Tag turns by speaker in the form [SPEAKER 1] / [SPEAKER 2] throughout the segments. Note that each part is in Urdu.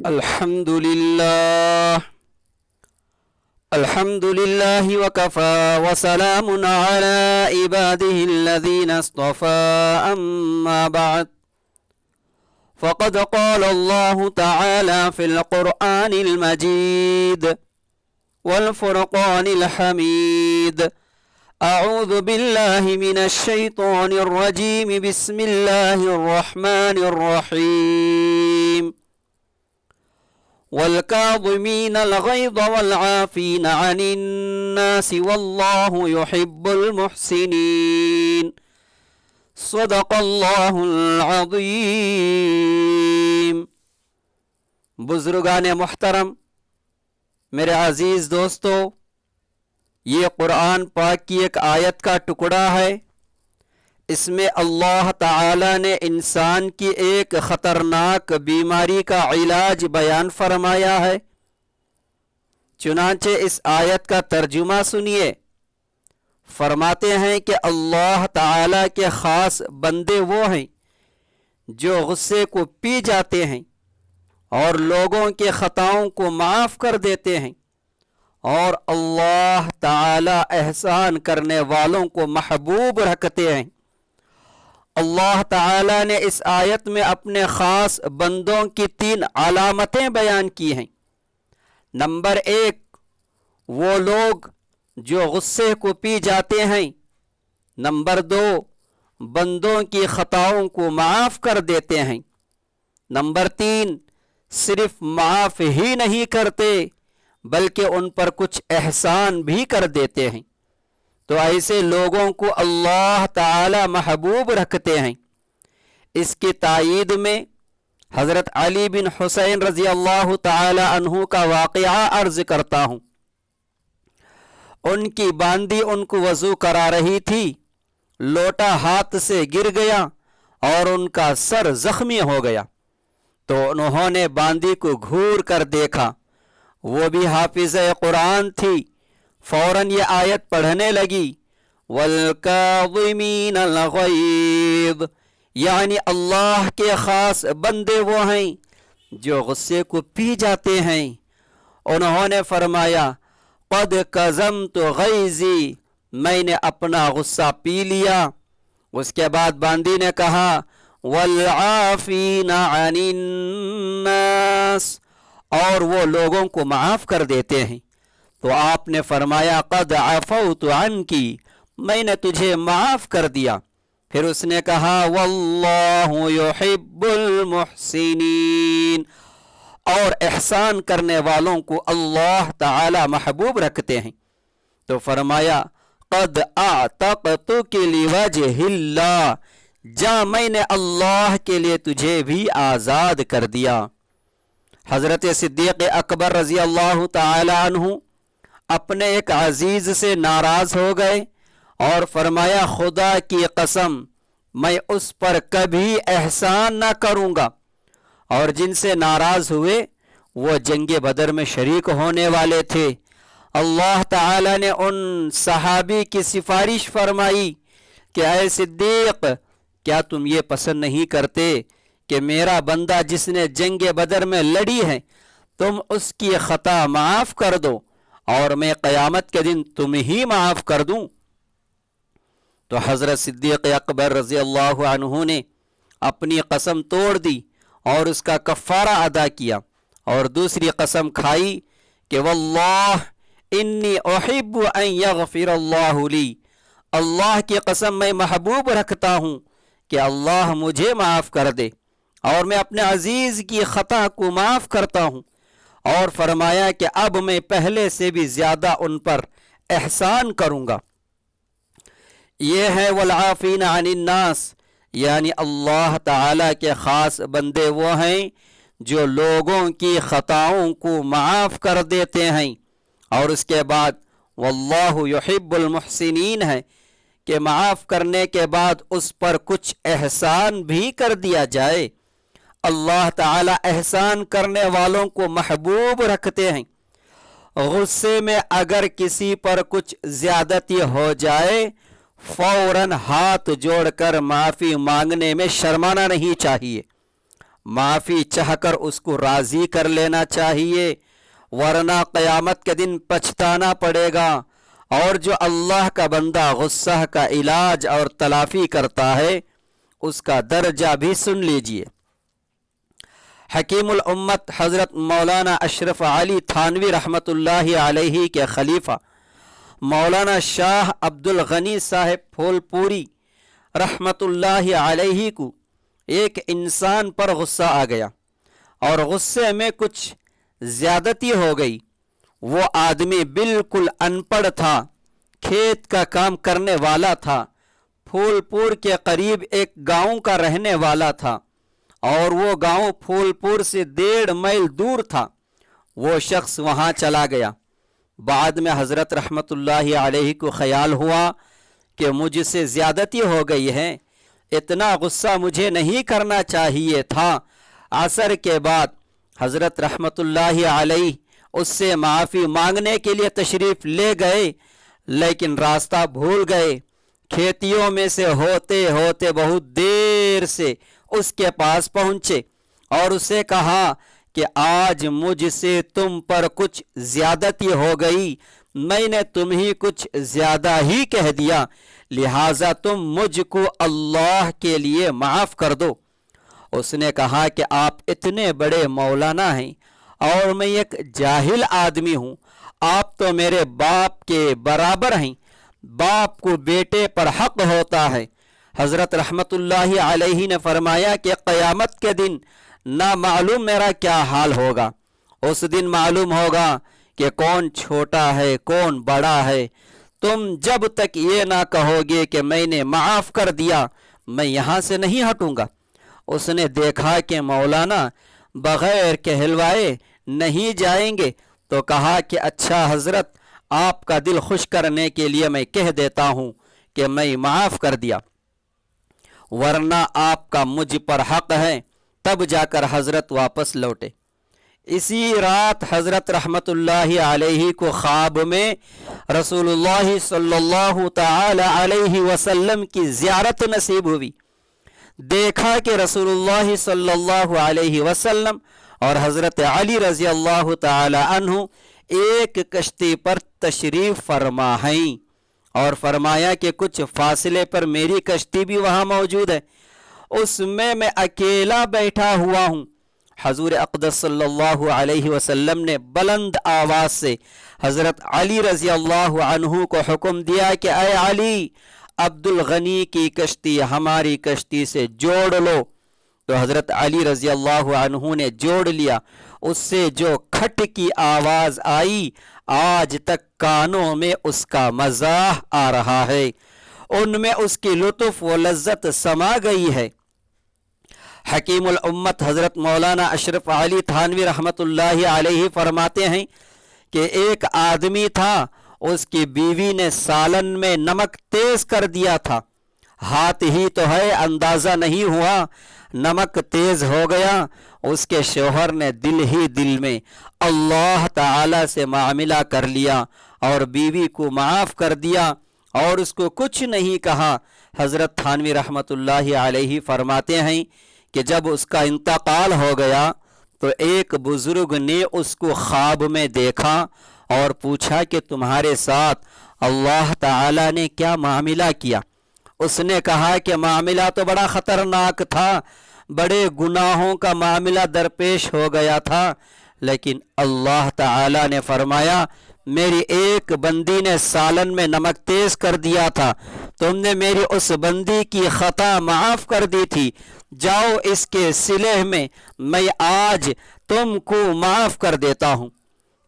[SPEAKER 1] الحمد لله الحمد لله وكفى وسلام على عباده الذين اصطفى أما بعد فقد قال الله تعالى في القرآن المجيد والفرقان الحميد أعوذ بالله من الشيطان الرجيم بسم الله الرحمن الرحيم والكاظمين الغيظ والعافين عن الناس والله يحب المحسنين صدق اللہ العظیم۔ بزرگان محترم، میرے عزیز دوستو، یہ قرآن پاک کی ایک آیت کا ٹکڑا ہے۔ اس میں اللہ تعالی نے انسان کی ایک خطرناک بیماری کا علاج بیان فرمایا ہے۔ چنانچہ اس آیت کا ترجمہ سنیے۔ فرماتے ہیں کہ اللہ تعالی کے خاص بندے وہ ہیں جو غصے کو پی جاتے ہیں اور لوگوں کے خطاؤں کو معاف کر دیتے ہیں، اور اللہ تعالی احسان کرنے والوں کو محبوب رکھتے ہیں۔ اللہ تعالی نے اس آیت میں اپنے خاص بندوں کی 3 علامتیں بیان کی ہیں۔ نمبر 1، وہ لوگ جو غصے کو پی جاتے ہیں۔ نمبر 2، بندوں کی خطاؤں کو معاف کر دیتے ہیں۔ نمبر 3، صرف معاف ہی نہیں کرتے بلکہ ان پر کچھ احسان بھی کر دیتے ہیں۔ تو ایسے لوگوں کو اللہ تعالی محبوب رکھتے ہیں۔ اس کی تائید میں حضرت علی بن حسین رضی اللہ تعالی عنہ کا واقعہ عرض کرتا ہوں۔ ان کی باندی ان کو وضو کرا رہی تھی، لوٹا ہاتھ سے گر گیا اور ان کا سر زخمی ہو گیا، تو انہوں نے باندی کو گھور کر دیکھا، وہ بھی حافظہ قرآن تھی۔ فوراً یہ آیت پڑھنے لگی، وَالْكَاظِمِينَ الْغَيْظَ، یعنی اللہ کے خاص بندے وہ ہیں جو غصے کو پی جاتے ہیں۔ انہوں نے فرمایا، قد کظمت غیظی، میں نے اپنا غصہ پی لیا۔ اس کے بعد باندی نے کہا، والعافین عن الناس، اور وہ لوگوں کو معاف کر دیتے ہیں۔ تو آپ نے فرمایا، قد عفوت عنکی، میں نے تجھے معاف کر دیا۔ پھر اس نے کہا، واللہ یحب المحسنین، اور احسان کرنے والوں کو اللہ تعالی محبوب رکھتے ہیں۔ تو فرمایا، قد اعتقتک لوجہ اللہ، جا میں نے اللہ کے لیے تجھے بھی آزاد کر دیا۔ حضرت صدیق اکبر رضی اللہ تعالی عنہ اپنے ایک عزیز سے ناراض ہو گئے اور فرمایا، خدا کی قسم میں اس پر کبھی احسان نہ کروں گا۔ اور جن سے ناراض ہوئے وہ جنگ بدر میں شریک ہونے والے تھے۔ اللہ تعالی نے ان صحابی کی سفارش فرمائی کہ اے صدیق، کیا تم یہ پسند نہیں کرتے کہ میرا بندہ جس نے جنگ بدر میں لڑی ہے تم اس کی خطا معاف کر دو اور میں قیامت کے دن تم ہی معاف کر دوں؟ تو حضرت صدیق اکبر رضی اللہ عنہ نے اپنی قسم توڑ دی اور اس کا کفارہ ادا کیا، اور دوسری قسم کھائی کہ واللہ انی احب ان یغفر اللہ لی، اللہ کی قسم میں محبوب رکھتا ہوں کہ اللہ مجھے معاف کر دے اور میں اپنے عزیز کی خطا کو معاف کرتا ہوں۔ اور فرمایا کہ اب میں پہلے سے بھی زیادہ ان پر احسان کروں گا۔ یہ ہے والعافین عن الناس، یعنی اللہ تعالی کے خاص بندے وہ ہیں جو لوگوں کی خطاؤں کو معاف کر دیتے ہیں۔ اور اس کے بعد واللہ یحب المحسنین ہے کہ معاف کرنے کے بعد اس پر کچھ احسان بھی کر دیا جائے۔ اللہ تعالی احسان کرنے والوں کو محبوب رکھتے ہیں۔ غصے میں اگر کسی پر کچھ زیادتی ہو جائے فوراً ہاتھ جوڑ کر معافی مانگنے میں شرمانا نہیں چاہیے۔ معافی چاہ کر اس کو راضی کر لینا چاہیے، ورنہ قیامت کے دن پچھتانا پڑے گا۔ اور جو اللہ کا بندہ غصہ کا علاج اور تلافی کرتا ہے اس کا درجہ بھی سن لیجئے۔ حکیم الامت حضرت مولانا اشرف علی تھانوی رحمۃ اللہ علیہ کے خلیفہ مولانا شاہ عبد الغنی صاحب پھول پوری رحمۃ اللہ علیہ کو ایک انسان پر غصہ آ گیا اور غصے میں کچھ زیادتی ہو گئی۔ وہ آدمی بالکل ان پڑھ تھا، کھیت کا کام کرنے والا تھا، پھول پور کے قریب ایک گاؤں کا رہنے والا تھا، اور وہ گاؤں پھول پور سے 1.5 میل دور تھا۔ وہ شخص وہاں چلا گیا۔ بعد میں حضرت رحمت اللہ علیہ کو خیال ہوا کہ مجھ سے زیادتی ہو گئی ہے، اتنا غصہ مجھے نہیں کرنا چاہیے تھا۔ عصر کے بعد حضرت رحمت اللہ علیہ اس سے معافی مانگنے کے لیے تشریف لے گئے، لیکن راستہ بھول گئے۔ کھیتیوں میں سے ہوتے ہوتے بہت دیر سے اس کے پاس پہنچے اور اسے کہا کہ آج مجھ سے تم پر کچھ زیادتی ہو گئی، میں نے تمہیں کچھ زیادہ ہی کہہ دیا، لہٰذا تم مجھ کو اللہ کے لیے معاف کر دو۔ اس نے کہا کہ آپ اتنے بڑے مولانا ہیں اور میں ایک جاہل آدمی ہوں، آپ تو میرے باپ کے برابر ہیں، باپ کو بیٹے پر حق ہوتا ہے۔ حضرت رحمت اللہ علیہ نے فرمایا کہ قیامت کے دن نہ معلوم میرا کیا حال ہوگا، اس دن معلوم ہوگا کہ کون چھوٹا ہے کون بڑا ہے۔ تم جب تک یہ نہ کہو گے کہ میں نے معاف کر دیا میں یہاں سے نہیں ہٹوں گا۔ اس نے دیکھا کہ مولانا بغیر کہلوائے نہیں جائیں گے تو کہا کہ اچھا حضرت، آپ کا دل خوش کرنے کے لیے میں کہہ دیتا ہوں کہ میں معاف کر دیا، ورنہ آپ کا مجھ پر حق ہے۔ تب جا کر حضرت واپس لوٹے۔ اسی رات حضرت رحمت اللہ علیہ کو خواب میں رسول اللہ صلی اللہ تعالی علیہ وسلم کی زیارت نصیب ہوئی۔ دیکھا کہ رسول اللہ صلی اللہ علیہ وسلم اور حضرت علی رضی اللہ تعالی عنہ ایک کشتی پر تشریف فرما ہیں، اور فرمایا کہ کچھ فاصلے پر میری کشتی بھی وہاں موجود ہے، اس میں اکیلا بیٹھا ہوا ہوں۔ حضور اقدس صلی اللہ علیہ وسلم نے بلند آواز سے حضرت علی رضی اللہ عنہ کو حکم دیا کہ اے علی، عبد الغنی کی کشتی ہماری کشتی سے جوڑ لو۔ تو حضرت علی رضی اللہ عنہ نے جوڑ لیا۔ اس سے جو کھٹ کی آواز آئی آج تک کانوں میں اس کا مزاح آ رہا ہے، ان میں اس کی لطف و لذت سما گئی ہے۔ حکیم الامت حضرت مولانا اشرف علی تھانوی رحمۃ اللہ علیہ فرماتے ہیں کہ ایک آدمی تھا، اس کی بیوی نے سالن میں نمک تیز کر دیا تھا، ہاتھ ہی تو ہے اندازہ نہیں ہوا، نمک تیز ہو گیا۔ اس کے شوہر نے دل ہی دل میں اللہ تعالی سے معاملہ کر لیا اور بیوی کو معاف کر دیا اور اس کو کچھ نہیں کہا۔ حضرت تھانوی رحمۃ اللہ علیہ فرماتے ہیں کہ جب اس کا انتقال ہو گیا تو ایک بزرگ نے اس کو خواب میں دیکھا اور پوچھا کہ تمہارے ساتھ اللہ تعالی نے کیا معاملہ کیا؟ اس نے کہا کہ معاملہ تو بڑا خطرناک تھا، بڑے گناہوں کا معاملہ درپیش ہو گیا تھا، لیکن اللہ تعالی نے فرمایا میری ایک بندی نے سالن میں نمک تیز کر دیا تھا، تم نے میری اس بندی کی خطا معاف کر دی تھی، جاؤ اس کے صلح میں آج تم کو معاف کر دیتا ہوں۔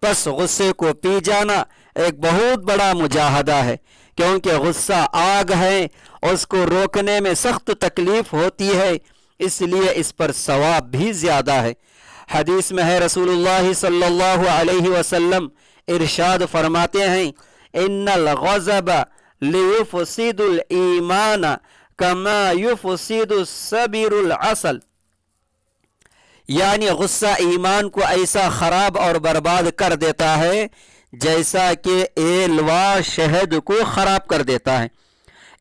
[SPEAKER 1] بس غصے کو پی جانا ایک بہت بڑا مجاہدہ ہے، کیونکہ غصہ آگ ہے، اس کو روکنے میں سخت تکلیف ہوتی ہے، اس لیے اس پر ثواب بھی زیادہ ہے۔ حدیث میں ہے رسول اللہ صلی اللہ علیہ وسلم ارشاد فرماتے ہیں ان الغضب لیفسد الایمان کما یفسد الصبر العسل، یعنی غصہ ایمان کو ایسا خراب اور برباد کر دیتا ہے جیسا کہ ایلوا شہد کو خراب کر دیتا ہے۔